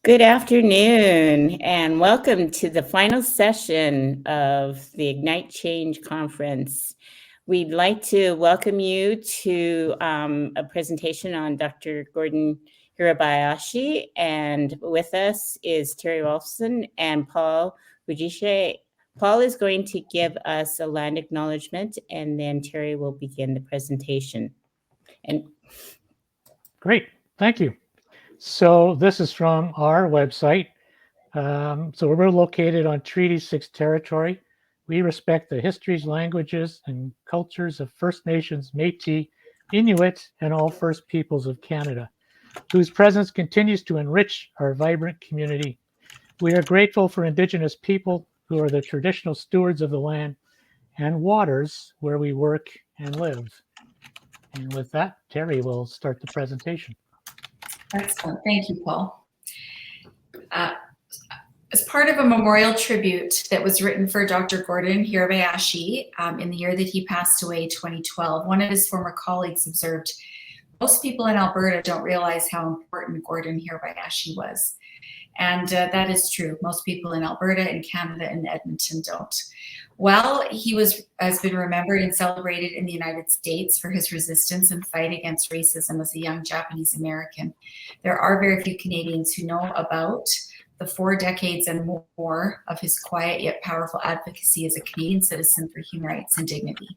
Good afternoon, and welcome to the final session of the Ignite Change Conference. We'd like to welcome you to a presentation on Dr. Gordon Hirabayashi, and with us is Terri Rolfson and Paul Fujishige. Paul is going to give us a land acknowledgement, and then Terri will begin the presentation. Great, thank you. So this is from our website. So we're located on Treaty 6 territory. We respect the histories, languages, and cultures of First Nations, Métis, Inuit, and all First Peoples of Canada, whose presence continues to enrich our vibrant community. We are grateful for Indigenous people who are the traditional stewards of the land and waters where we work and live. And with that, Terri will start the presentation. Excellent. Thank you, Paul. As part of a memorial tribute that was written for Dr. Gordon Hirabayashi in the year that he passed away, 2012, one of his former colleagues observed, most people in Alberta don't realize how important Gordon Hirabayashi was. And that is true. Most people in Alberta and Canada and Edmonton don't. Well, he has been remembered and celebrated in the United States for his resistance and fight against racism as a young Japanese American. There are very few Canadians who know about the 4 decades and more of his quiet yet powerful advocacy as a Canadian citizen for human rights and dignity.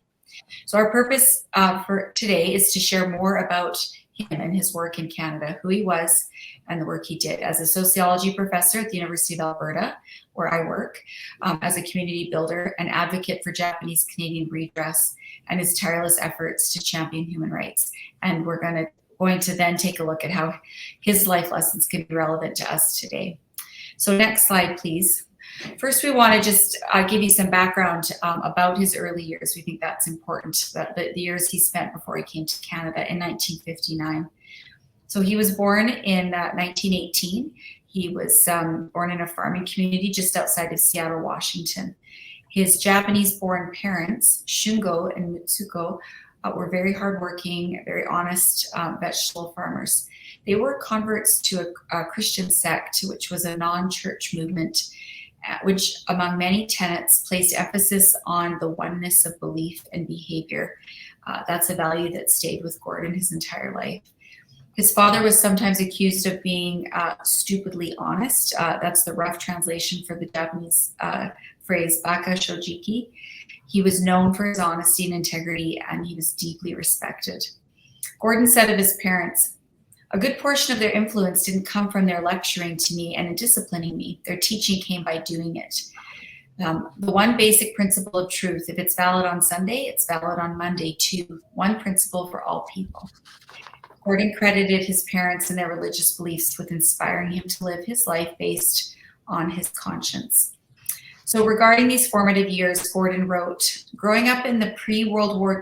So our purpose for today is to share more about him and his work in Canada, who he was, and the work he did as a sociology professor at the University of Alberta, where I work, as a community builder and advocate for Japanese Canadian redress, and his tireless efforts to champion human rights. And we're going to then take a look at how his life lessons can be relevant to us today. So next slide, please. First, we want to just give you some background about his early years. We think that's important, that the years he spent before he came to Canada in 1959. So he was born in 1918. He was born in a farming community just outside of Seattle, Washington. His Japanese-born parents, Shungo and Mitsuko, were very hardworking, very honest vegetable farmers. They were converts to a Christian sect, which was a non-church movement, which among many tenets placed emphasis on the oneness of belief and behavior. That's a value that stayed with Gordon his entire life. His father was sometimes accused of being stupidly honest. That's the rough translation for the Japanese phrase baka shojiki. He was known for his honesty and integrity, and he was deeply respected. Gordon said of his parents, "A good portion of their influence didn't come from their lecturing to me and disciplining me. Their teaching came by doing it. The one basic principle of truth, if it's valid on Sunday, it's valid on Monday too. One principle for all people." Gordon credited his parents and their religious beliefs with inspiring him to live his life based on his conscience. So regarding these formative years, Gordon wrote, "Growing up in the pre-World War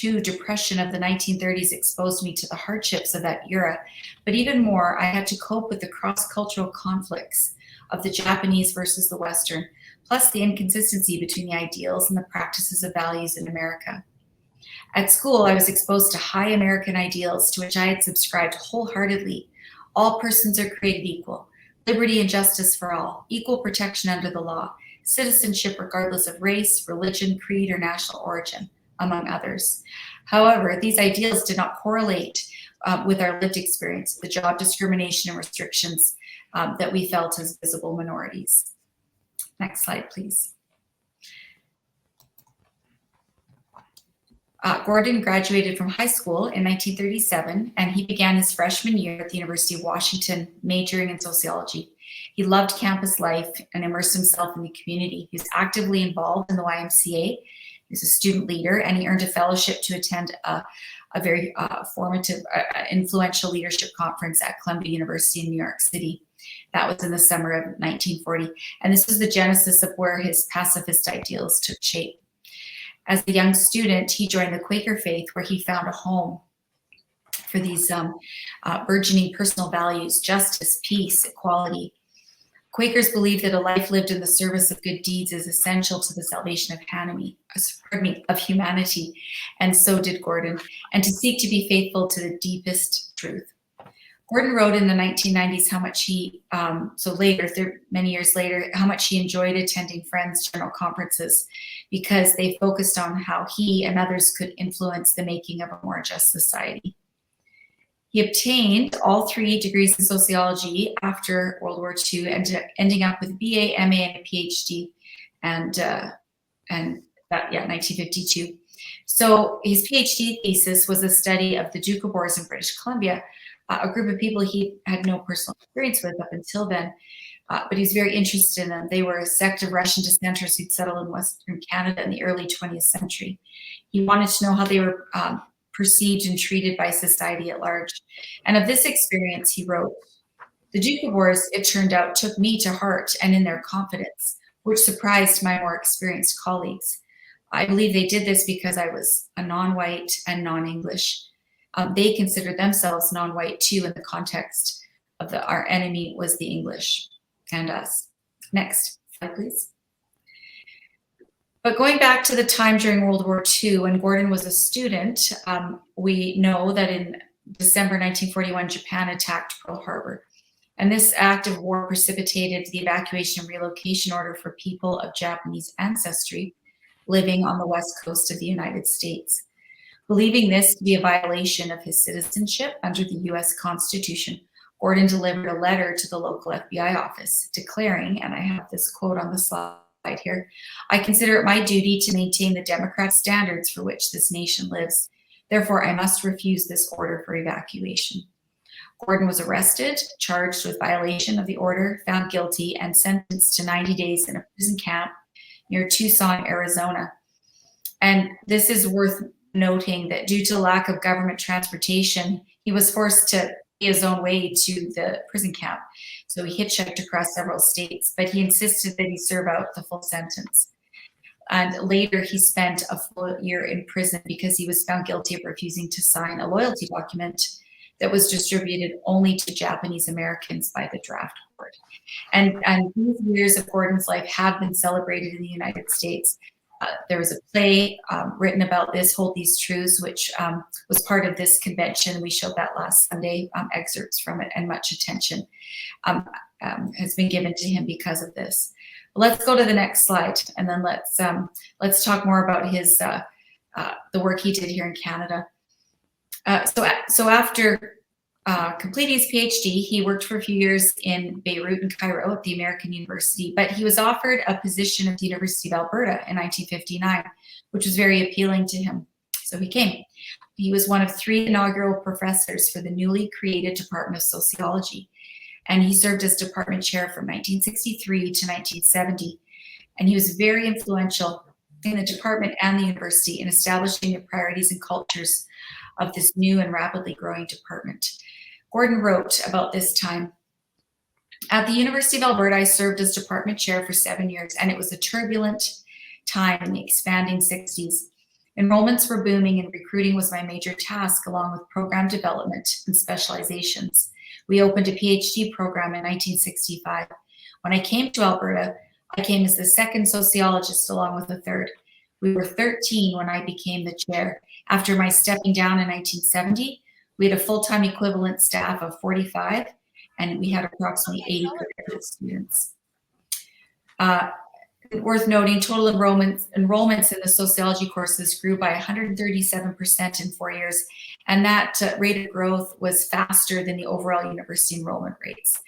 II depression of the 1930s exposed me to the hardships of that era, but even more, I had to cope with the cross-cultural conflicts of the Japanese versus the Western, plus the inconsistency between the ideals and the practices of values in America. At school, I was exposed to high American ideals to which I had subscribed wholeheartedly. All persons are created equal, liberty and justice for all, equal protection under the law, citizenship regardless of race, religion, creed, or national origin, among others. However, these ideals did not correlate with our lived experience, the job discrimination and restrictions that we felt as visible minorities." Next slide, please. Gordon graduated from high school in 1937, and he began his freshman year at the University of Washington, majoring in sociology. He loved campus life and immersed himself in the community. He was actively involved in the YMCA. He was a student leader, and he earned a fellowship to attend a very formative, influential leadership conference at Columbia University in New York City. That was in the summer of 1940. And this was the genesis of where his pacifist ideals took shape. As a young student, he joined the Quaker faith, where he found a home for these burgeoning personal values: justice, peace, equality. Quakers believe that a life lived in the service of good deeds is essential to the salvation of humanity, and so did Gordon, and to seek to be faithful to the deepest truth. Gordon wrote in the 1990s how much he, many years later, how much he enjoyed attending Friends' general conferences because they focused on how he and others could influence the making of a more just society. He obtained all 3 degrees in sociology after World War II, ending up with BA, MA, and a PhD, and 1952. So his PhD thesis was a study of the Doukhobors in British Columbia, a group of people he had no personal experience with up until then, but he was very interested in them. They were a sect of Russian dissenters who'd settled in Western Canada in the early 20th century. He wanted to know how they were perceived and treated by society at large. And of this experience, he wrote, "The Doukhobors, it turned out, took me to heart and in their confidence, which surprised my more experienced colleagues. I believe they did this because I was a non-white and non-English. They considered themselves non-white too in the context of our enemy was the English and us." Next slide, please. But going back to the time during World War II when Gordon was a student, we know that in December 1941, Japan attacked Pearl Harbor. And this act of war precipitated the evacuation and relocation order for people of Japanese ancestry living on the west coast of the United States. Believing this to be a violation of his citizenship under the US Constitution, Gordon delivered a letter to the local FBI office declaring, and I have this quote on the slide here, "I consider it my duty to maintain the democratic standards for which this nation lives. Therefore, I must refuse this order for evacuation." Gordon was arrested, charged with violation of the order, found guilty, and sentenced to 90 days in a prison camp near Tucson, Arizona. And this is worth noting that due to lack of government transportation, he was forced to pay his own way to the prison camp. So he hitchhiked across several states, but he insisted that he serve out the full sentence. And later he spent a full year in prison because he was found guilty of refusing to sign a loyalty document that was distributed only to Japanese Americans by the draft board. And these years of Gordon's life have been celebrated in the United States. There was a play written about this, Hold These Truths, which was part of this convention. We showed that last Sunday, excerpts from it, and much attention has been given to him because of this. Let's go to the next slide, and then let's talk more about his the work he did here in Canada. So after completing his PhD, he worked for a few years in Beirut and Cairo at the American University, but he was offered a position at the University of Alberta in 1959, which was very appealing to him. So he came. He was one of 3 inaugural professors for the newly created Department of Sociology, and he served as department chair from 1963 to 1970. And he was very influential in the department and the university in establishing the priorities and cultures of this new and rapidly growing department. Gordon wrote about this time, "At the University of Alberta, I served as department chair for 7 years, and it was a turbulent time in the expanding 60s. Enrollments were booming and recruiting was my major task, along with program development and specializations. We opened a PhD program in 1965. When I came to Alberta, I came as the second sociologist along with a third. We were 13 when I became the chair. After my stepping down in 1970, we had a full-time equivalent staff of 45, and we had approximately 80 graduate students." Worth noting, total enrollments in the sociology courses grew by 137% in 4 years, and that rate of growth was faster than the overall university enrollment rates.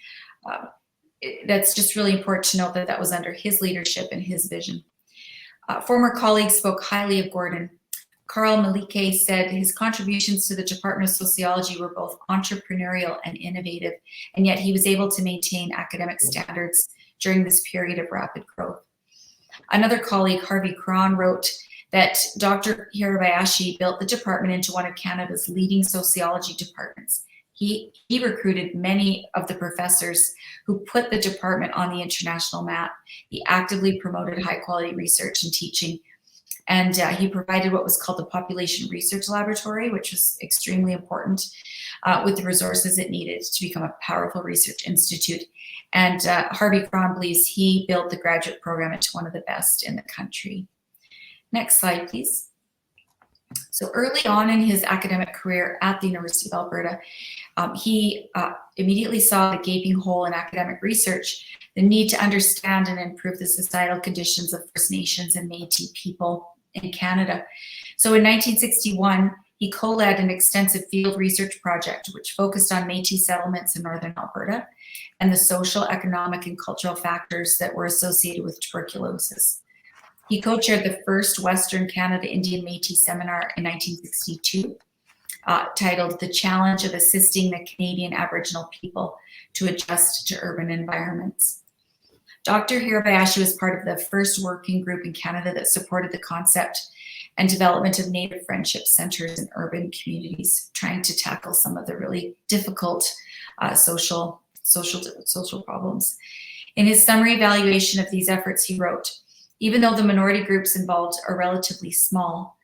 That's just really important to note that that was under his leadership and his vision. Former colleagues spoke highly of Gordon. Carl Malike said his contributions to the Department of Sociology were both entrepreneurial and innovative, and yet he was able to maintain academic standards during this period of rapid growth. Another colleague, Harvey Cron, wrote that Dr. Hirabayashi built the department into one of Canada's leading sociology departments. He recruited many of the professors who put the department on the international map. He actively promoted high-quality research and teaching, and he provided what was called the Population Research Laboratory, which was extremely important, with the resources it needed to become a powerful research institute. And Harvey Cron believes he built the graduate program into one of the best in the country. Next slide, please. So early on in his academic career at the University of Alberta, he immediately saw the gaping hole in academic research, the need to understand and improve the societal conditions of First Nations and Métis people in Canada. So in 1961, he co-led an extensive field research project which focused on Métis settlements in northern Alberta and the social, economic, and cultural factors that were associated with tuberculosis. He co-chaired the first Western Canada Indian Métis seminar in 1962, titled "The Challenge of Assisting the Canadian Aboriginal People to Adjust to Urban Environments." Dr. Hirabayashi was part of the first working group in Canada that supported the concept and development of Native friendship centers in urban communities, trying to tackle some of the really difficult social problems. In his summary evaluation of these efforts, he wrote, "Even though the minority groups involved are relatively small,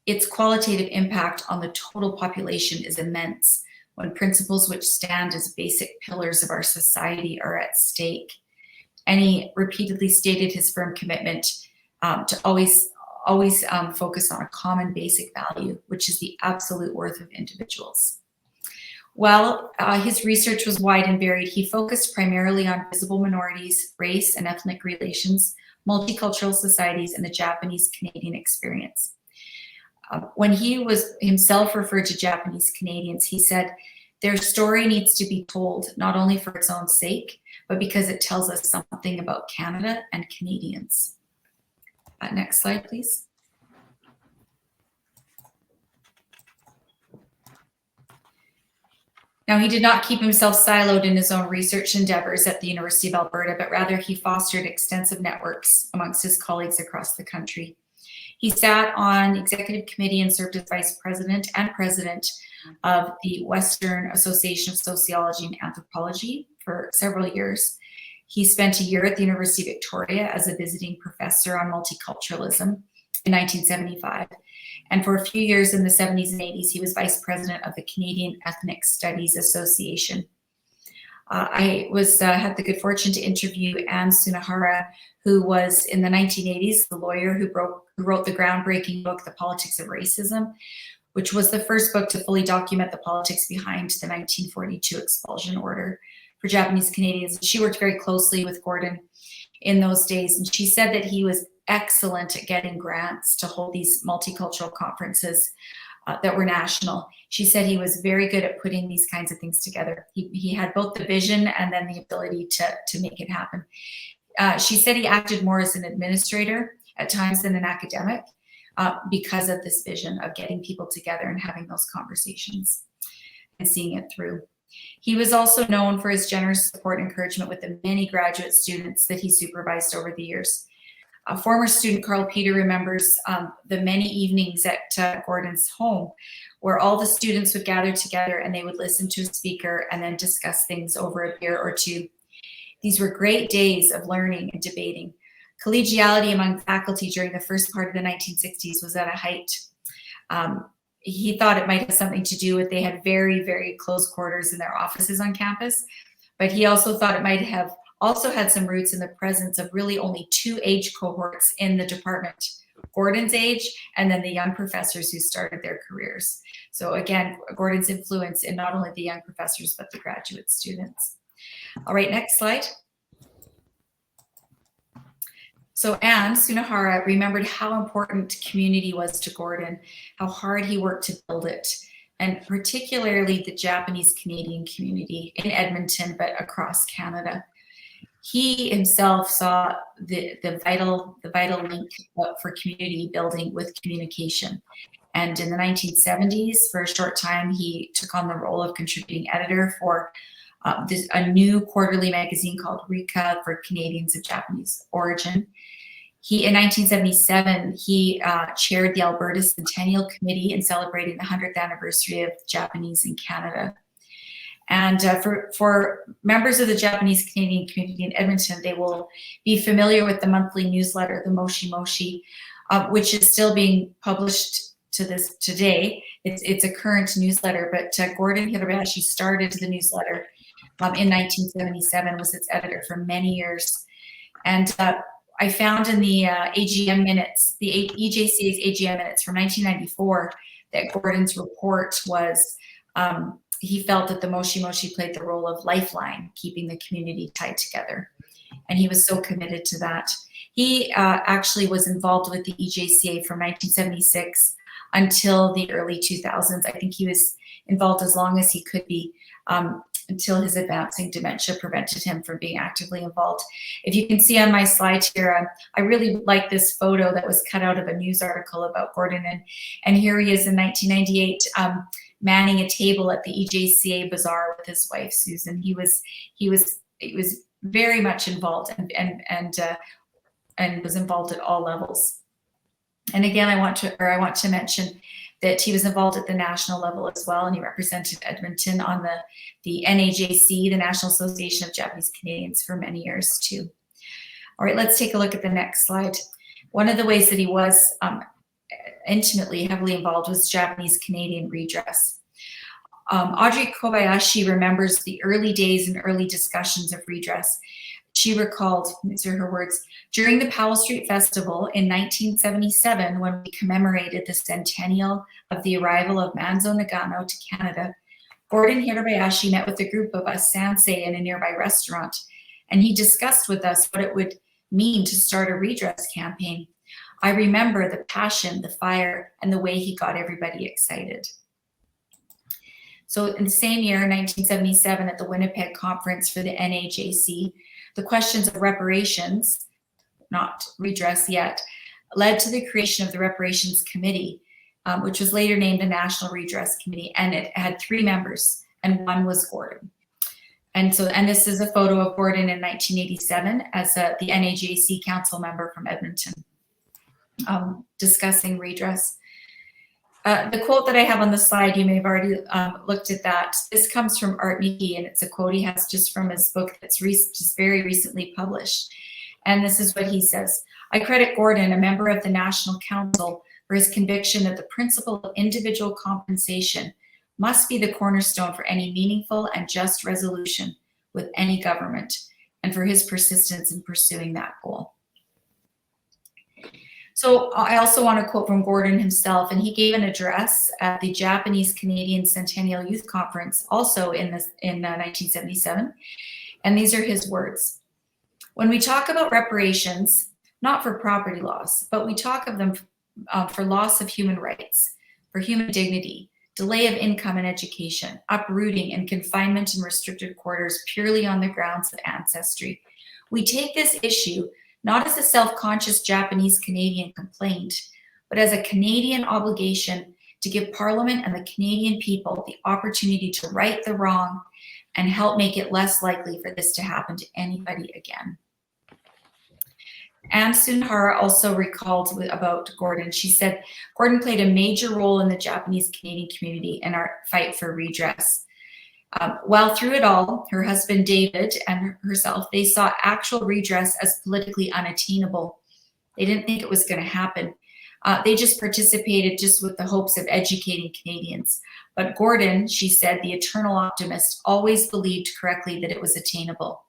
its qualitative impact on the total population is immense when principles which stand as basic pillars of our society are at stake." And he repeatedly stated his firm commitment to always focus on a common basic value, which is the absolute worth of individuals. While his research was wide and varied, he focused primarily on visible minorities, race and ethnic relations, multicultural societies, and the Japanese-Canadian experience. When he was himself referred to Japanese Canadians, he said, "Their story needs to be told, not only for its own sake, but because it tells us something about Canada and Canadians." Next slide, please. Now, he did not keep himself siloed in his own research endeavors at the University of Alberta, but rather he fostered extensive networks amongst his colleagues across the country. He sat on the executive committee and served as vice president and president of the Western Association of Sociology and Anthropology for several years. He spent a year at the University of Victoria as a visiting professor on multiculturalism in 1975. And for a few years in the 70s and 80s, he was vice president of the Canadian Ethnic Studies Association. I had the good fortune to interview Anne Sunahara, who was in the 1980s the lawyer who wrote the groundbreaking book, The Politics of Racism, which was the first book to fully document the politics behind the 1942 expulsion order for Japanese Canadians. She worked very closely with Gordon in those days, and she said that he was excellent at getting grants to hold these multicultural conferences that were national. She said he was very good at putting these kinds of things together. He had both the vision and then the ability to make it happen. She said he acted more as an administrator at times than an academic because of this vision of getting people together and having those conversations and seeing it through. He was also known for his generous support and encouragement with the many graduate students that he supervised over the years. Former student Carl Peter remembers the many evenings at Gordon's home where all the students would gather together and they would listen to a speaker and then discuss things over a beer or two. These were great days of learning and debating. Collegiality among faculty during the first part of the 1960s was at a height. He thought it might have something to do with they had very, very close quarters in their offices on campus, but he also thought it might have also had some roots in the presence of really only two age cohorts in the department, Gordon's age and then the young professors who started their careers. So again, Gordon's influence in not only the young professors, but the graduate students. All right, next slide. So Anne Sunahara remembered how important community was to Gordon, how hard he worked to build it, and particularly the Japanese Canadian community in Edmonton, but across Canada. He himself saw the vital link for community building with communication. And in the 1970s, for a short time, he took on the role of contributing editor for a new quarterly magazine called Rika for Canadians of Japanese origin. In 1977, he chaired the Alberta Centennial Committee in celebrating the 100th anniversary of Japanese in Canada. And for members of the Japanese Canadian community in Edmonton, they will be familiar with the monthly newsletter, the Moshi Moshi, which is still being published to this today. It's a current newsletter, but Gordon Hirabayashi started the newsletter in 1977, was its editor for many years. And I found in the AGM minutes, the EJCA's AGM minutes from 1994, that Gordon's report was he felt that the Moshi Moshi played the role of lifeline, keeping the community tied together. And he was so committed to that. He actually was involved with the EJCA from 1976 until the early 2000s. I think he was involved as long as he could be, until his advancing dementia prevented him from being actively involved. If you can see on my slide here, I really like this photo that was cut out of a news article about Gordon. And here he is in 1998, manning a table at the EJCA bazaar with his wife, Susan. He was very much involved and was involved at all levels. And again, I want to mention that he was involved at the national level as well, and he represented Edmonton on the NAJC, the National Association of Japanese Canadians, for many years too. All right, let's take a look at the next slide. One of the ways that he was intimately, heavily involved was Japanese Canadian redress. Audrey Kobayashi remembers the early days and early discussions of redress. She recalled, these are her words, during the Powell Street Festival in 1977, when we commemorated the centennial of the arrival of Manzo Nagano to Canada, Gordon Hirabayashi met with a group of us sansei in a nearby restaurant, and he discussed with us what it would mean to start a redress campaign. I remember the passion, the fire, and the way he got everybody excited. So in the same year, 1977, at the Winnipeg conference for the NAJC, the questions of reparations, not redress yet, led to the creation of the Reparations Committee, which was later named the National Redress Committee, and it had 3 members, and one was Gordon. And this is a photo of Gordon in 1987 as the NAJC council member from Edmonton, discussing redress. The quote that I have on the slide, you may have already looked at that. This comes from Art Miki, and it's a quote he has just from his book that's just very recently published. And this is what he says: I credit Gordon, a member of the National Council, for his conviction that the principle of individual compensation must be the cornerstone for any meaningful and just resolution with any government, and for his persistence in pursuing that goal. So I also want to quote from Gordon himself, and he gave an address at the Japanese Canadian Centennial Youth Conference, also in 1977, and these are his words. When we talk about reparations, not for property loss, but we talk of them for loss of human rights, for human dignity, delay of income and education, uprooting and confinement in restricted quarters purely on the grounds of ancestry. We take this issue not as a self-conscious Japanese Canadian complaint, but as a Canadian obligation to give Parliament and the Canadian people the opportunity to right the wrong and help make it less likely for this to happen to anybody again. Anne Sunhara also recalled about Gordon. She said, Gordon played a major role in the Japanese Canadian community in our fight for redress. While through it all, her husband David and herself, they saw actual redress as politically unattainable. They didn't think it was going to happen. They just participated just with the hopes of educating Canadians. But Gordon, she said, the eternal optimist, always believed correctly that it was attainable.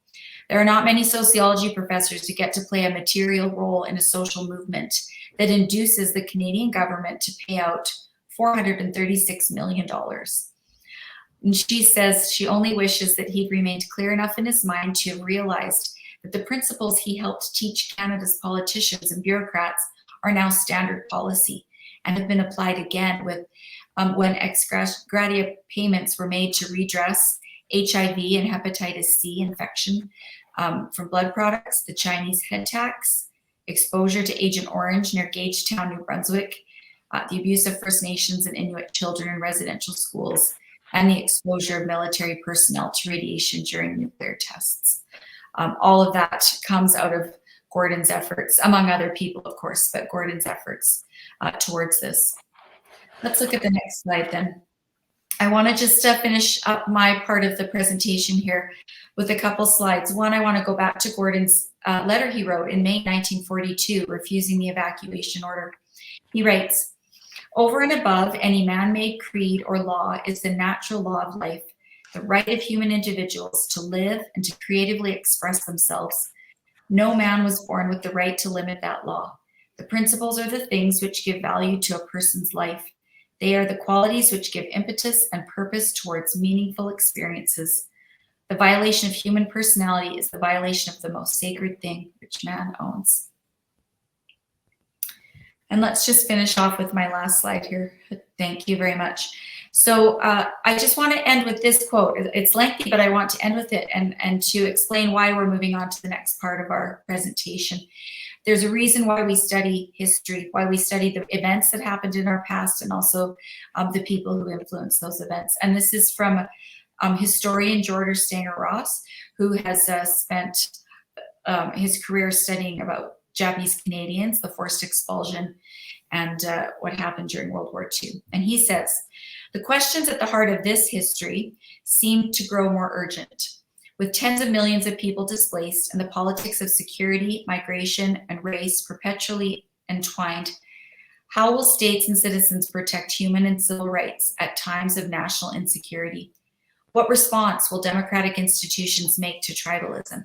There are not many sociology professors who get to play a material role in a social movement that induces the Canadian government to pay out $436 million. And she says she only wishes that he'd remained clear enough in his mind to have realized that the principles he helped teach Canada's politicians and bureaucrats are now standard policy and have been applied again with when ex gratia payments were made to redress HIV and hepatitis C infection from blood products, the Chinese head tax, exposure to Agent Orange near Gagetown, New Brunswick, the abuse of First Nations and Inuit children in residential schools, and the exposure of military personnel to radiation during nuclear tests. All of that comes out of Gordon's efforts, among other people, of course, but Gordon's efforts towards this. Let's look at the next slide then. I want to just finish up my part of the presentation here with a couple slides. One, I want to go back to Gordon's letter he wrote in May 1942, refusing the evacuation order. He writes, over and above any man-made creed or law is the natural law of life, the right of human individuals to live and to creatively express themselves. No man was born with the right to limit that law. The principles are the things which give value to a person's life. They are the qualities which give impetus and purpose towards meaningful experiences. The violation of human personality is the violation of the most sacred thing which man owns. And let's just finish off with my last slide here. Thank you very much. So I just want to end with this quote. It's lengthy, but I want to end with it and to explain why we're moving on to the next part of our presentation. There's a reason why we study history, why we study the events that happened in our past and also the people who influenced those events. And this is from historian George Stanger Ross, who has spent his career studying about Japanese Canadians, the forced expulsion, and what happened during World War II. And he says, the questions at the heart of this history seem to grow more urgent. With tens of millions of people displaced and the politics of security, migration, and race perpetually entwined, how will states and citizens protect human and civil rights at times of national insecurity? What response will democratic institutions make to tribalism?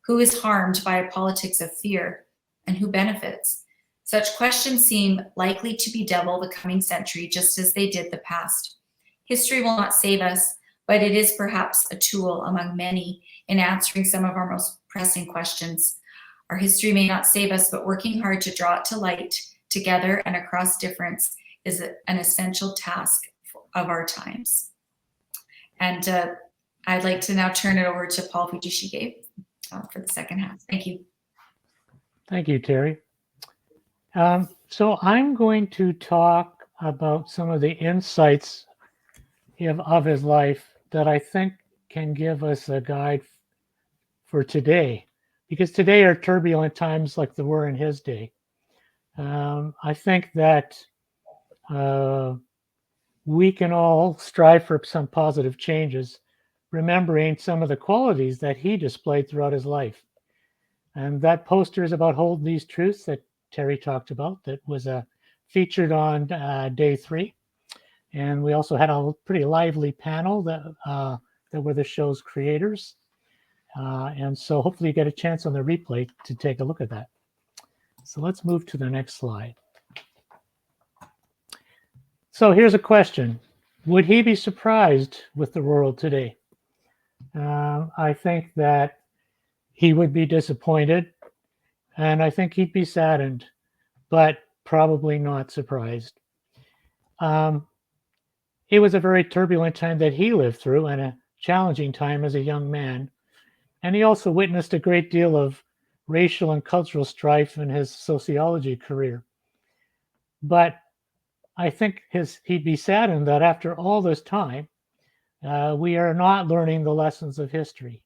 Who is harmed by a politics of fear, and who benefits? Such questions seem likely to bedevil the coming century just as they did the past. History will not save us, but it is perhaps a tool among many in answering some of our most pressing questions. Our history may not save us, but working hard to draw it to light together and across difference is an essential task of our times. And I'd like to now turn it over to Paul Fujishige for the second half. Thank you. Thank you, Terri. So I'm going to talk about some of the insights of his life that I think can give us a guide for today, because today are turbulent times like there were in his day. I think that we can all strive for some positive changes, remembering some of the qualities that he displayed throughout his life. And that poster is about holding these truths that Terri talked about, that was featured on day 3. And we also had a pretty lively panel that were the show's creators. And so hopefully you get a chance on the replay to take a look at that. So let's move to the next slide. So here's a question. Would he be surprised with the world today? I think that he would be disappointed, and I think he'd be saddened, but probably not surprised. It was a very turbulent time that he lived through, and a challenging time as a young man. And he also witnessed a great deal of racial and cultural strife in his sociology career. But I think he'd be saddened that after all this time, we are not learning the lessons of history.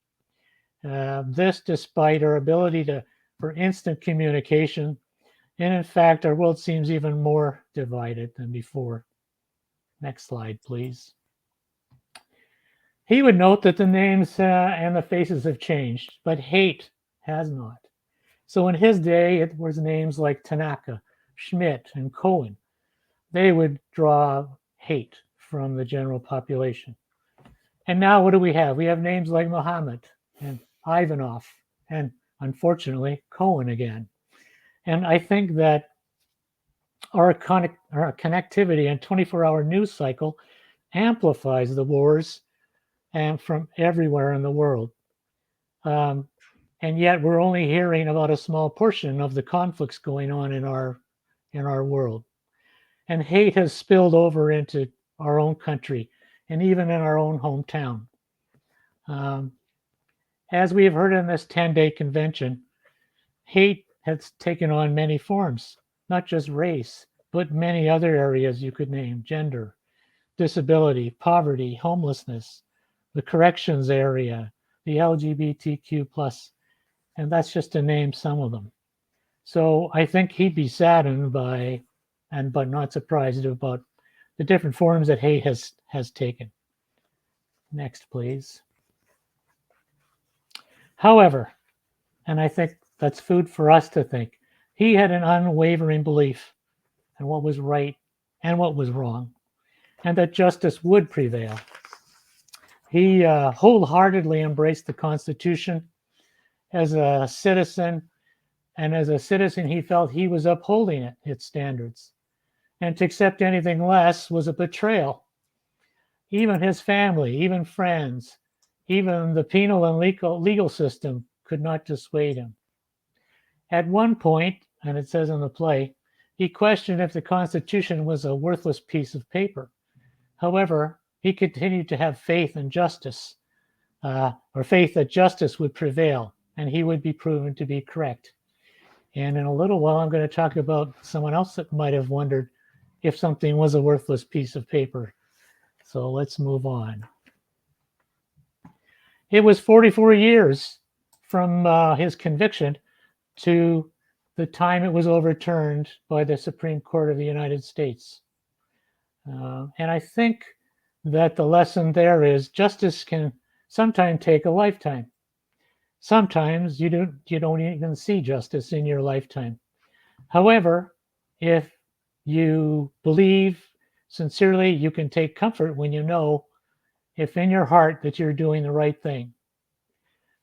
This despite our ability for instant communication. And in fact, our world seems even more divided than before. Next slide, please. He would note that the names and the faces have changed, but hate has not. So in his day, it was names like Tanaka, Schmidt, and Cohen. They would draw hate from the general population. And now what do we have? We have names like Muhammad and Ivanov, and unfortunately, Cohen again. And I think that our connectivity and 24-hour news cycle amplifies the wars and from everywhere in the world. And yet we're only hearing about a small portion of the conflicts going on in our world. And hate has spilled over into our own country and even in our own hometown. As we have heard in this 10-day convention, hate has taken on many forms, not just race, but many other areas you could name: gender, disability, poverty, homelessness, the corrections area, the LGBTQ+, and that's just to name some of them. So I think he'd be saddened by, but not surprised about, the different forms that hate has taken. Next, please. However, and I think that's food for us to think, he had an unwavering belief in what was right and what was wrong, and that justice would prevail. He wholeheartedly embraced the Constitution as a citizen, and as a citizen, he felt he was upholding its standards. And to accept anything less was a betrayal. Even his family, even friends, even the penal and legal system could not dissuade him. At one point, and it says in the play, he questioned if the Constitution was a worthless piece of paper. However, he continued to have faith in justice, or faith that justice would prevail and he would be proven to be correct. And in a little while, I'm going to talk about someone else that might have wondered if something was a worthless piece of paper. So let's move on. It was 44 years from his conviction to the time it was overturned by the Supreme Court of the United States. And I think that the lesson there is justice can sometimes take a lifetime. Sometimes you don't even see justice in your lifetime. However, if you believe sincerely, you can take comfort when you know, if in your heart, that you're doing the right thing.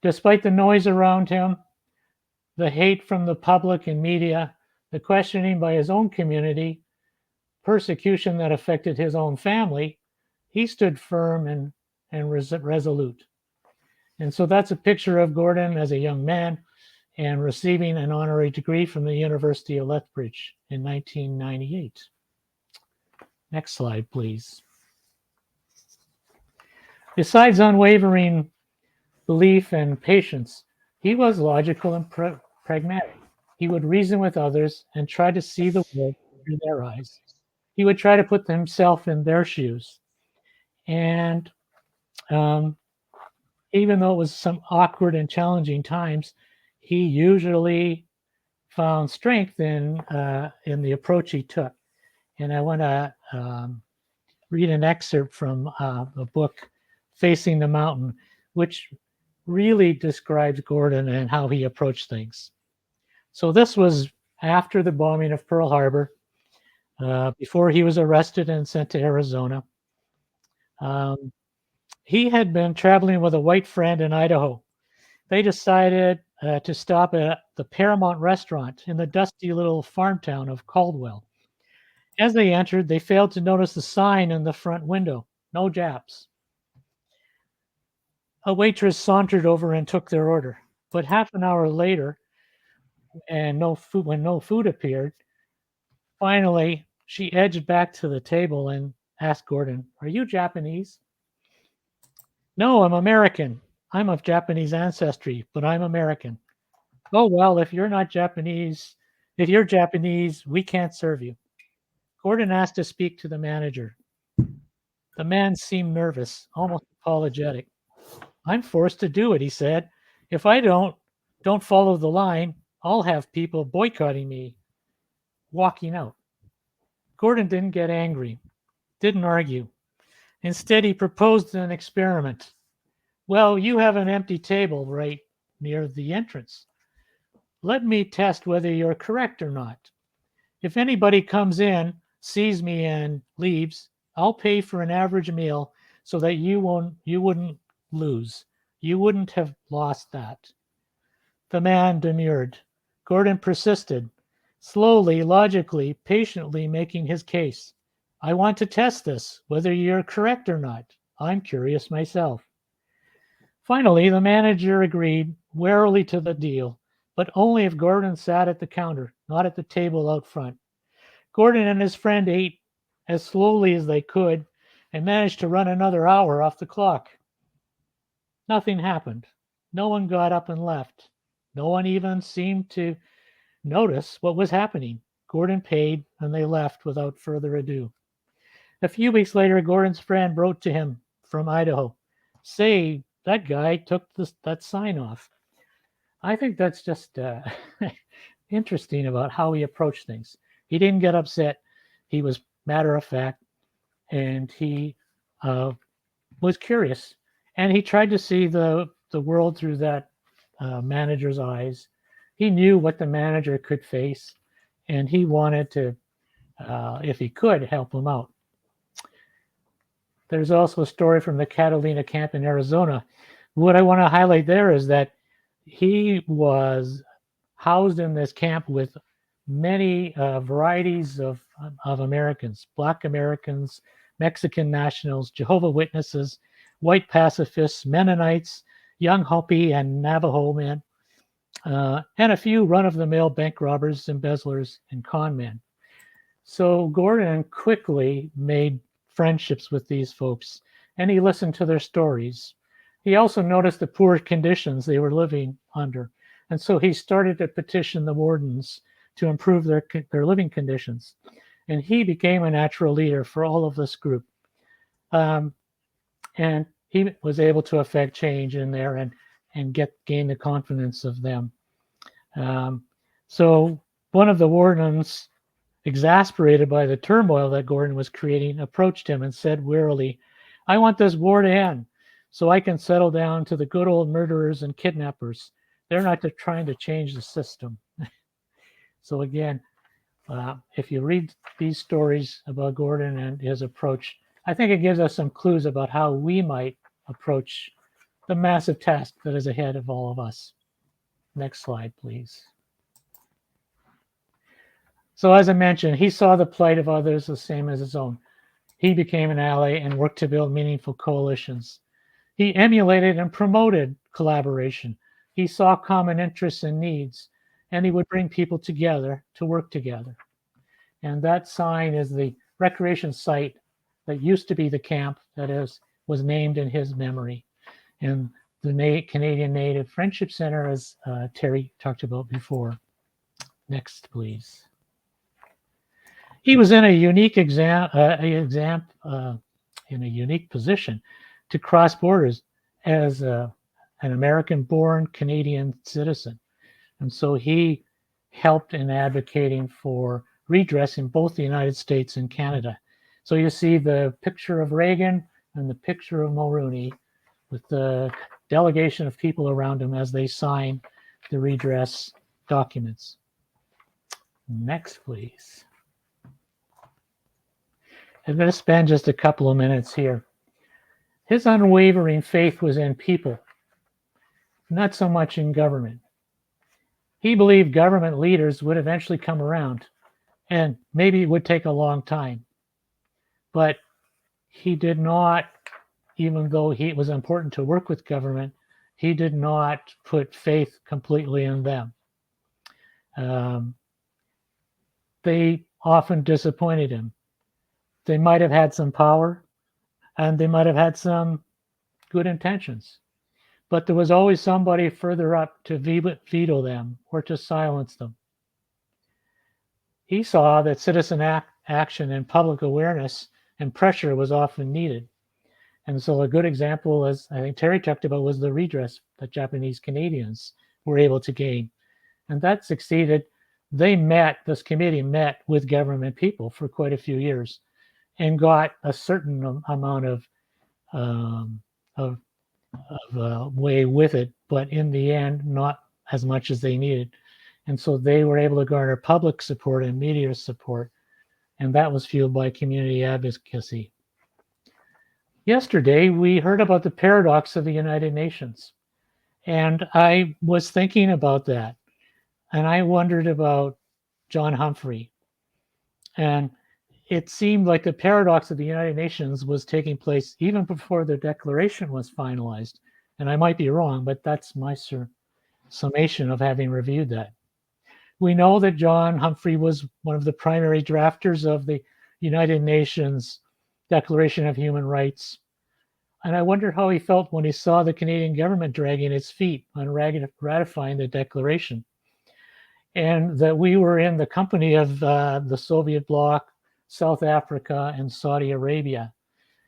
Despite the noise around him, the hate from the public and media, the questioning by his own community, persecution that affected his own family, he stood firm and resolute. And so that's a picture of Gordon as a young man and receiving an honorary degree from the University of Lethbridge in 1998. Next slide, please. Besides unwavering belief and patience, he was logical and pragmatic. He would reason with others and try to see the world through their eyes. He would try to put himself in their shoes. And even though it was some awkward and challenging times, he usually found strength in the approach he took. And I want to read an excerpt from the book, Facing the Mountain, which really describes Gordon and how he approached things. So this was after the bombing of Pearl Harbor, before he was arrested and sent to Arizona. He had been traveling with a white friend in Idaho. They decided to stop at the Paramount restaurant in the dusty little farm town of Caldwell. As they entered, they failed to notice the sign in the front window, "No Japs." A waitress sauntered over and took their order. But half an hour later, and when no food appeared, finally she edged back to the table and asked Gordon, "Are you Japanese?" "No, I'm American. I'm of Japanese ancestry, but I'm American." "Oh, well, if you're Japanese, we can't serve you." Gordon asked to speak to the manager. The man seemed nervous, almost apologetic. "I'm forced to do it," he said. "If I don't follow the line, I'll have people boycotting me." Walking out. Gordon didn't get angry, didn't argue. Instead, he proposed an experiment. "Well, you have an empty table right near the entrance. Let me test whether you're correct or not. If anybody comes in, sees me, and leaves, I'll pay for an average meal so that you wouldn't lose. You wouldn't have lost that." The man demurred. Gordon persisted, slowly, logically, patiently making his case. "I want to test this, whether you're correct or not. I'm curious myself." Finally, the manager agreed warily to the deal, but only if Gordon sat at the counter, not at the table out front. Gordon and his friend ate as slowly as they could and managed to run another hour off the clock. Nothing happened. No one got up and left. No one even seemed to notice what was happening. Gordon paid, and they left without further ado. A few weeks later, Gordon's friend wrote to him from Idaho. "Say, that guy took that sign off." I think that's just interesting about how he approached things. He didn't get upset. He was matter of fact, and he was curious. And he tried to see the world through that manager's eyes. He knew what the manager could face, and he wanted to, if he could, help him out. There's also a story from the Catalina camp in Arizona. What I want to highlight there is that he was housed in this camp with many varieties of Americans, Black Americans, Mexican nationals, Jehovah's Witnesses, white pacifists, Mennonites, young Hopi and Navajo men, and a few run-of-the-mill bank robbers, embezzlers, and con men. So Gordon quickly made friendships with these folks, and he listened to their stories. He also noticed the poor conditions they were living under, and so he started to petition the wardens to improve their living conditions. And he became a natural leader for all of this group. And he was able to affect change in there and gain the confidence of them. So one of the wardens, exasperated by the turmoil that Gordon was creating, approached him and said wearily, "I want this war to end so I can settle down to the good old murderers and kidnappers. They're not trying to change the system." So again, if you read these stories about Gordon and his approach, I think it gives us some clues about how we might approach the massive task that is ahead of all of us. Next slide, please. So as I mentioned, he saw the plight of others the same as his own. He became an ally and worked to build meaningful coalitions. He emulated and promoted collaboration. He saw common interests and needs, and he would bring people together to work together. And that sign is the recreation site that used to be the camp that was named in his memory. And the Canadian Native Friendship Centre, as Terri talked about before. Next, please. He was in a unique position to cross borders as an American-born Canadian citizen. And so he helped in advocating for redress in both the United States and Canada. So you see the picture of Reagan and the picture of Mulroney with the delegation of people around him as they sign the redress documents. Next, please. I'm going to spend just a couple of minutes here. His unwavering faith was in people, not so much in government. He believed government leaders would eventually come around, and maybe it would take a long time. But he did not, even though it was important to work with government, he did not put faith completely in them. They often disappointed him. They might have had some power, and they might have had some good intentions. But there was always somebody further up to veto them or to silence them. He saw that citizen action and public awareness and pressure was often needed. And so a good example, as I think Terri talked about, was the redress that Japanese Canadians were able to gain. And that succeeded. This committee met with government people for quite a few years and got a certain amount of way with it, but in the end, not as much as they needed. And so they were able to garner public support and media support, and that was fueled by community advocacy. Yesterday, we heard about the paradox of the United Nations, and I was thinking about that, and I wondered about John Humphrey. And it seemed like the paradox of the United Nations was taking place even before the declaration was finalized. And I might be wrong, but that's my summation of having reviewed that. We know that John Humphrey was one of the primary drafters of the United Nations Declaration of Human Rights. And I wonder how he felt when he saw the Canadian government dragging its feet on ratifying the declaration. And that we were in the company of the Soviet bloc, South Africa, and Saudi Arabia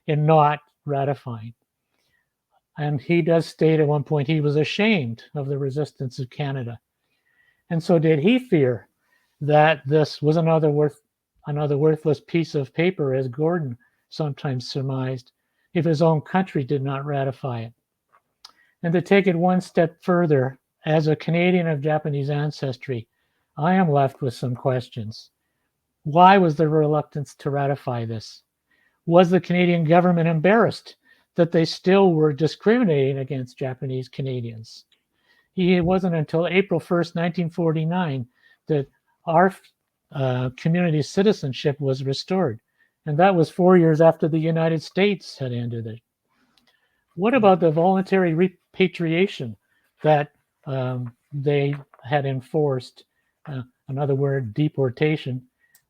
in not ratifying. And he does state at one point he was ashamed of the resistance of Canada. And so did he fear that this was another worthless piece of paper, as Gordon sometimes surmised, if his own country did not ratify it? And to take it one step further, as a Canadian of Japanese ancestry, I am left with some questions. Why was there reluctance to ratify this? Was the Canadian government embarrassed that they still were discriminating against Japanese Canadians? It wasn't until April 1st, 1949, that our community citizenship was restored. And that was 4 years after the United States had ended it. What about the voluntary repatriation that they had enforced, another word, deportation,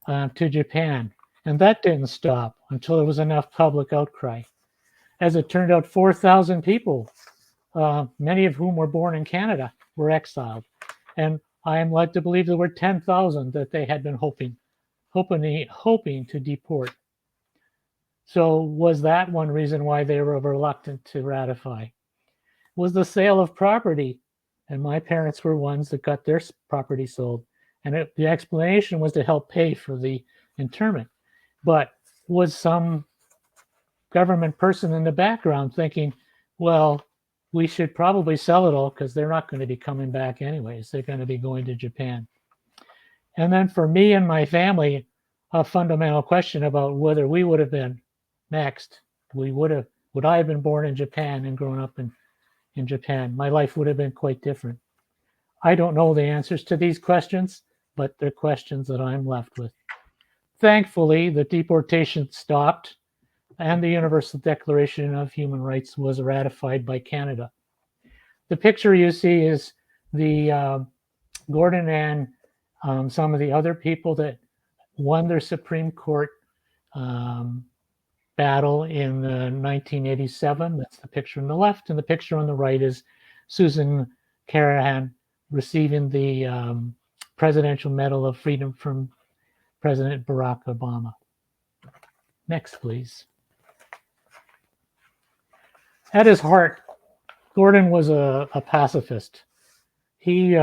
to Japan? And that didn't stop until there was enough public outcry. As it turned out, 4,000 people, many of whom were born in Canada, were exiled. And I am led to believe there were 10,000 that they had been hoping to deport. So was that one reason why they were reluctant to ratify? Was the sale of property, and my parents were ones that got their property sold, and the explanation was to help pay for the internment. But was some government person in the background thinking, well, we should probably sell it all because they're not going to be coming back anyways. They're going to be going to Japan. And then for me and my family, a fundamental question about whether we would have been next. Would I have been born in Japan and grown up in Japan? My life would have been quite different. I don't know the answers to these questions, but they're questions that I'm left with. Thankfully, the deportation stopped and the Universal Declaration of Human Rights was ratified by Canada. The picture you see is the Gordon and some of the other people that won their Supreme Court battle in 1987. That's the picture on the left, and the picture on the right is Susan Carahan receiving the Presidential Medal of Freedom from President Barack Obama. Next, please. At his heart, Gordon was a pacifist. He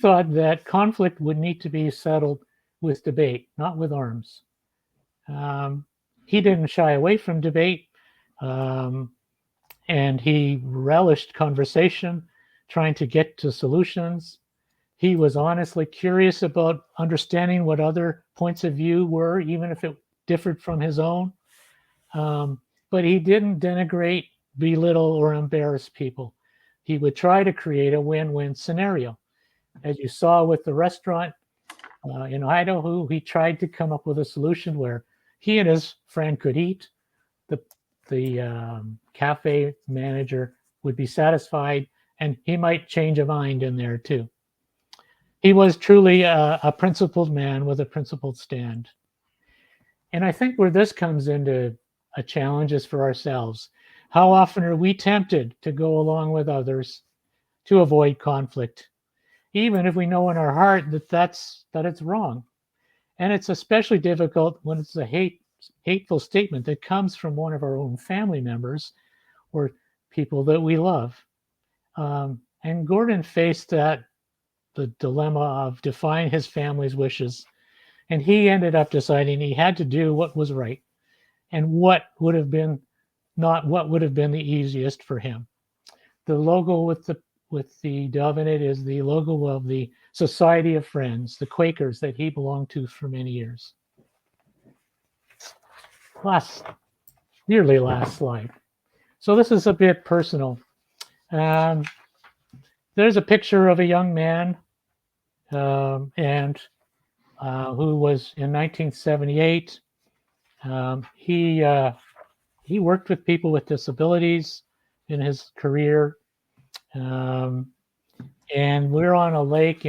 thought that conflict would need to be settled with debate, not with arms. He didn't shy away from debate, and he relished conversation, trying to get to solutions. He was honestly curious about understanding what other points of view were, even if it differed from his own. But he didn't denigrate, belittle, or embarrass people. He would try to create a win-win scenario. As you saw with the restaurant in Idaho, he tried to come up with a solution where he and his friend could eat. The cafe manager would be satisfied, and he might change a mind in there too. He was truly a principled man with a principled stand. And I think where this comes into a challenge is for ourselves. How often are we tempted to go along with others to avoid conflict, even if we know in our heart that it's wrong? And it's especially difficult when it's a hateful statement that comes from one of our own family members or people that we love. And Gordon faced the dilemma of defying his family's wishes, and he ended up deciding he had to do what was right and what would have been the easiest for him. The logo with the dove in it is the logo of the Society of Friends, the Quakers that he belonged to for many years. Nearly last slide. So this is a bit personal. There's a picture of a young man who was in 1978. He worked with people with disabilities in his career. And we're on a lake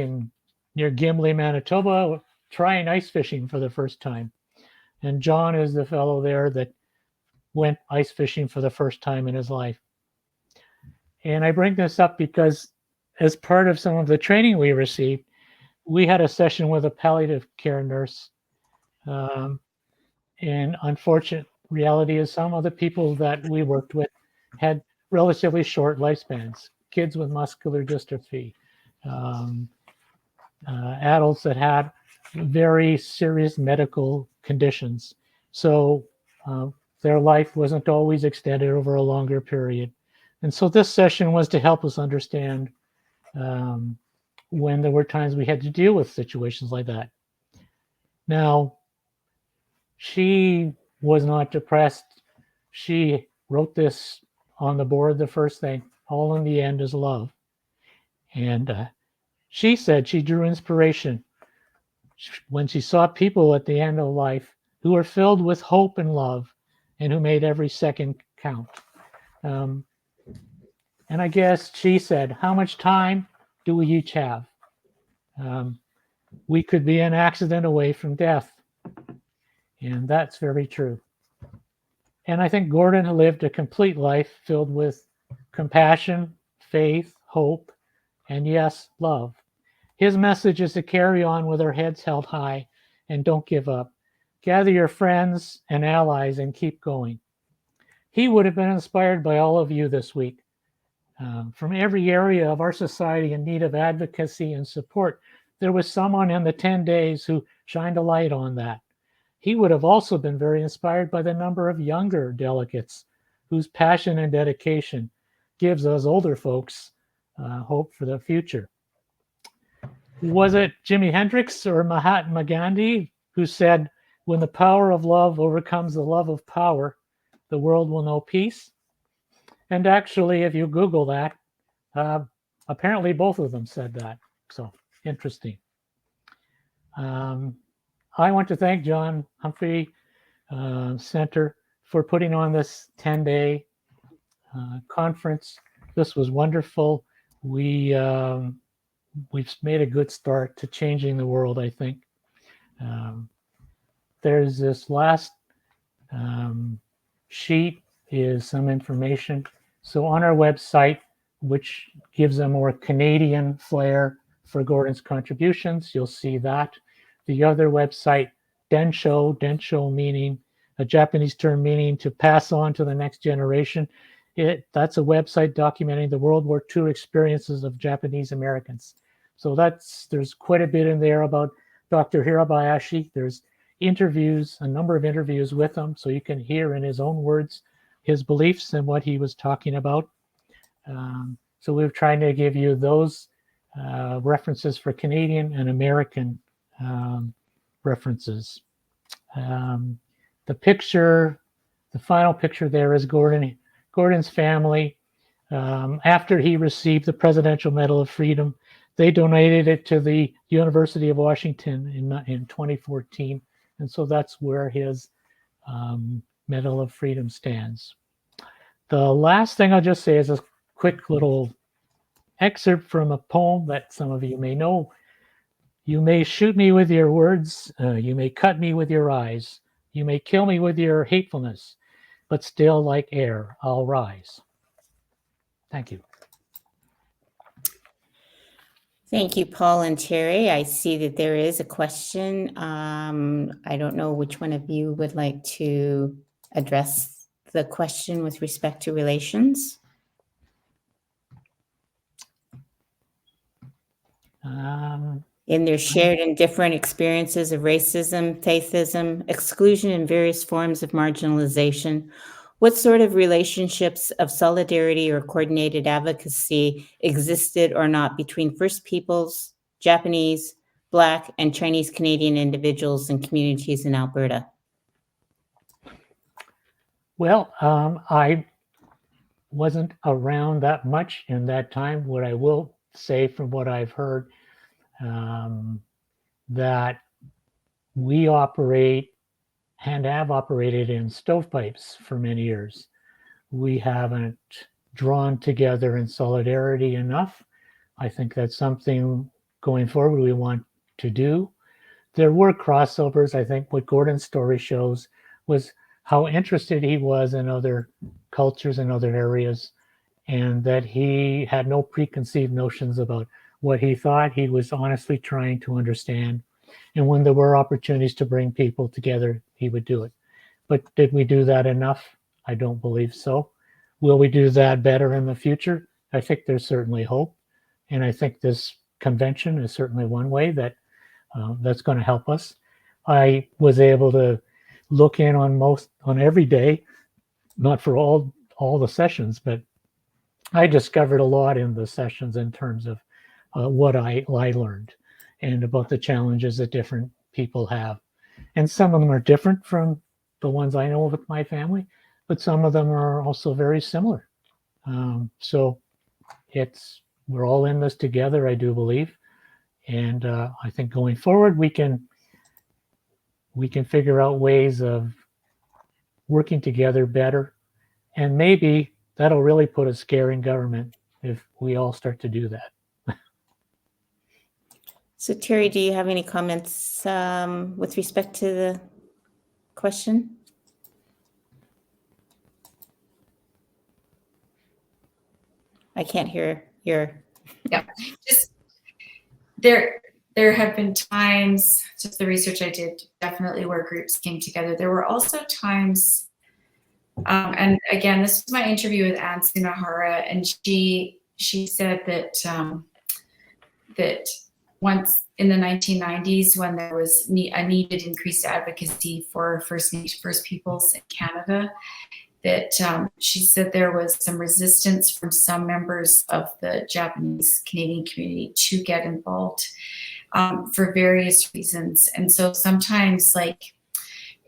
near Gimli, Manitoba, trying ice fishing for the first time. And John is the fellow there that went ice fishing for the first time in his life. And I bring this up because as part of some of the training we received, we had a session with a palliative care nurse. And unfortunate reality is some of the people that we worked with had relatively short lifespans. Kids with muscular dystrophy, adults that had very serious medical conditions. So their life wasn't always extended over a longer period. And so this session was to help us understand when there were times we had to deal with situations like that. Now, she was not depressed. She wrote this on the board, the first thing, all in the end is love. And she said she drew inspiration when she saw people at the end of life who were filled with hope and love and who made every second count. And I guess she said, how much time do we each have? We could be an accident away from death. And that's very true. And I think Gordon lived a complete life filled with compassion, faith, hope, and yes, love. His message is to carry on with our heads held high and don't give up. Gather your friends and allies and keep going. He would have been inspired by all of you this week. From every area of our society in need of advocacy and support, there was someone in the 10 days who shined a light on that. He would have also been very inspired by the number of younger delegates whose passion and dedication gives us older folks hope for the future. Was it Jimi Hendrix or Mahatma Gandhi who said, when the power of love overcomes the love of power, the world will know peace? And actually, if you Google that, apparently both of them said that. So interesting. I want to thank John Humphrey Centre for putting on this 10-day conference. This was wonderful. We've made a good start to changing the world, I think. There's this last sheet is some information. So on our website, which gives a more Canadian flair for Gordon's contributions, you'll see that. The other website, Densho meaning a Japanese term meaning to pass on to the next generation. That's a website documenting the World War II experiences of Japanese Americans. So there's quite a bit in there about Dr. Hirabayashi. There's interviews, a number of interviews with him, so you can hear in his own words his beliefs and what he was talking about. So we're trying to give you those references for Canadian and American references. The picture, the final picture there is Gordon's family. After he received the Presidential Medal of Freedom, they donated it to the University of Washington in 2014. And so that's where his Medal of Freedom stands. The last thing I'll just say is a quick little excerpt from a poem that some of you may know. You may shoot me with your words, you may cut me with your eyes, you may kill me with your hatefulness, but still like air, I'll rise. Thank you. Thank you, Paul and Terri. I see that there is a question. I don't know which one of you would like to address the question with respect to relations. In their shared and different experiences of racism, faithism, exclusion, and various forms of marginalization, what sort of relationships of solidarity or coordinated advocacy existed or not between First Peoples, Japanese, Black, and Chinese Canadian individuals and communities in Alberta? Well, I wasn't around that much in that time. What I will say from what I've heard, that we operate and have operated in stovepipes for many years. We haven't drawn together in solidarity enough. I think that's something going forward we want to do. There were crossovers. I think what Gordon's story shows was how interested he was in other cultures and other areas, and that he had no preconceived notions about what he thought. He was honestly trying to understand. And when there were opportunities to bring people together, he would do it. But did we do that enough? I don't believe so. Will we do that better in the future? I think there's certainly hope. And I think this convention is certainly one way that that's going to help us. I was able to look in on every day, not for all the sessions, but I discovered a lot in the sessions in terms of what I learned and about the challenges that different people have. And some of them are different from the ones I know with my family, but some of them are also very similar. So it's we're all in this together, I do believe. And I think going forward, we can figure out ways of working together better. And maybe that'll really put a scare in government if we all start to do that. So Terri, do you have any comments with respect to the question? I can't hear your. Yeah, just there have been times, just the research I did, definitely where groups came together. There were also times, and again, this was my interview with Ann Sunahara, and she said that that once in the 1990s, when there was a needed increased advocacy for First Peoples in Canada, that she said there was some resistance from some members of the Japanese Canadian community to get involved for various reasons. And so sometimes, like,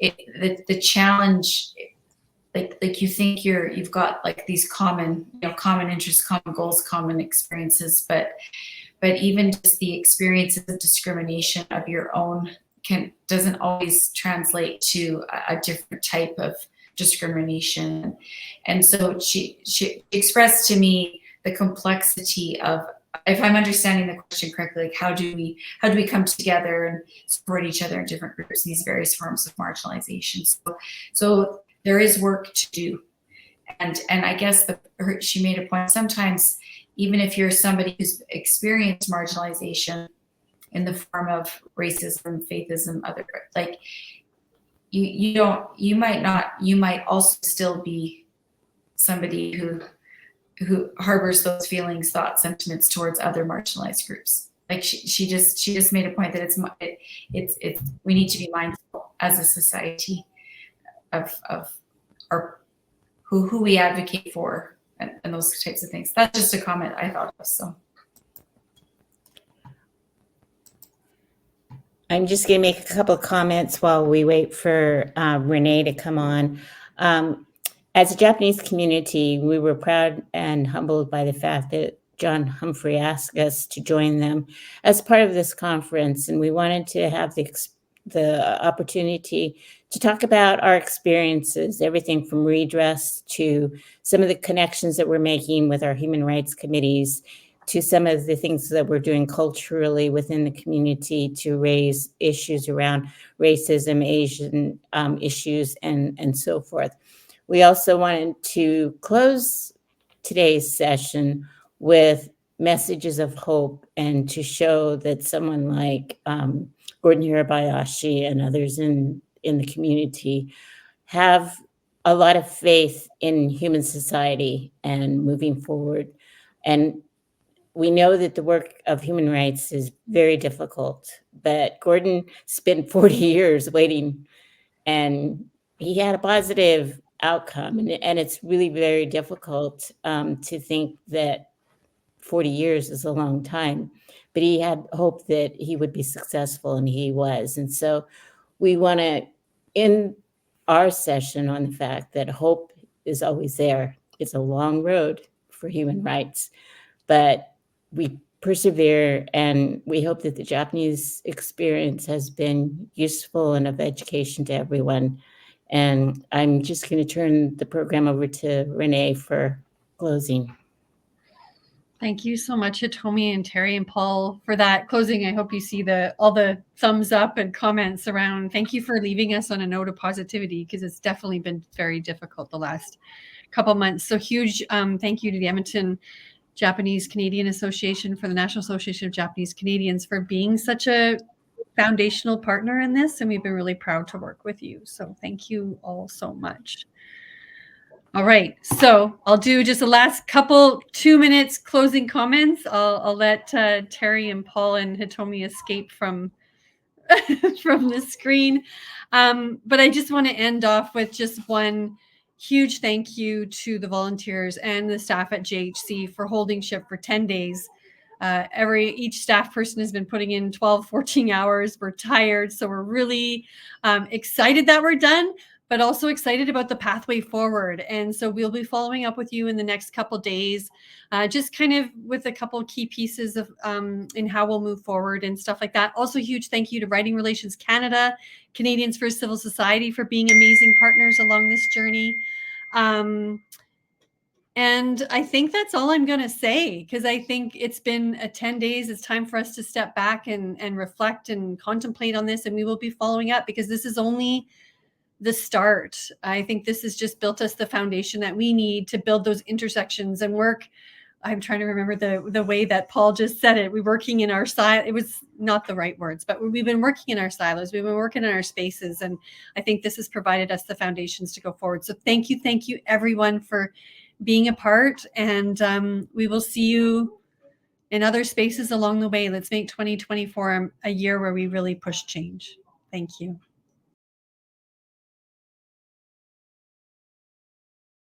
the challenge, like you think you've got like these common interests, common goals, common experiences, but even just the experiences of discrimination of your own doesn't always translate to a different type of discrimination. And so she expressed to me the complexity of, if I'm understanding the question correctly, like how do we come together and support each other in different groups in these various forms of marginalization. So there is work to do. And I guess she made a point, sometimes even if you're somebody who's experienced marginalization in the form of racism, faithism, other, like, you might also still be somebody who harbors those feelings, thoughts, sentiments towards other marginalized groups. Like she just made a point that it's we need to be mindful as a society of our who we advocate for and those types of things. That's just a comment I thought of. So I'm just going to make a couple of comments while we wait for Renee to come on. As a Japanese community, we were proud and humbled by the fact that John Humphrey asked us to join them as part of this conference, and we wanted to have the opportunity to talk about our experiences, everything from redress to some of the connections that we're making with our human rights committees, to some of the things that we're doing culturally within the community to raise issues around racism, Asian issues, and so forth. We also wanted to close today's session with messages of hope and to show that someone like Gordon Hirabayashi and others in the community have a lot of faith in human society and moving forward. And we know that the work of human rights is very difficult, but Gordon spent 40 years waiting, and he had a positive outcome. And it's really very difficult to think that 40 years is a long time, but he had hope that he would be successful, and he was. And so we want to end our session on the fact that hope is always there. It's a long road for human rights, but we persevere, and we hope that the Japanese experience has been useful and of education to everyone. And I'm just going to turn the program over to Renee for closing. Thank you so much, Hitomi and Terri and Paul, for that closing. I hope you see all the thumbs up and comments around. Thank you for leaving us on a note of positivity, because it's definitely been very difficult the last couple months. So huge thank you to the Edmonton Japanese Canadian Association, for the National Association of Japanese Canadians, for being such a foundational partner in this. And we've been really proud to work with you. So thank you all so much. All right, so I'll do just the last 2 minutes closing comments. I'll let Terri and Paul and Hitomi escape from from the screen. But I just want to end off with just one huge thank you to the volunteers and the staff at JHC for holding shift for 10 days. Each staff person has been putting in 12, 14 hours. We're tired, so we're really excited that we're done, but also excited about the pathway forward. And so we'll be following up with you in the next couple days, just kind of with a couple key pieces of in how we'll move forward and stuff like that. Also, huge thank you to Writing Relations Canada, Canadians for Civil Society for being amazing partners along this journey. And I think that's all I'm going to say, because I think it's been 10 days. It's time for us to step back and reflect and contemplate on this. And we will be following up, because this is only the start. I think this has just built us the foundation that we need to build those intersections and work. I'm trying to remember the way that Paul just said it. We're working in our silo. It was not the right words, but we've been working in our silos. We've been working in our spaces. And I think this has provided us the foundations to go forward. So thank you everyone for being a part. And we will see you in other spaces along the way. Let's make 2024 a year where we really push change. Thank you.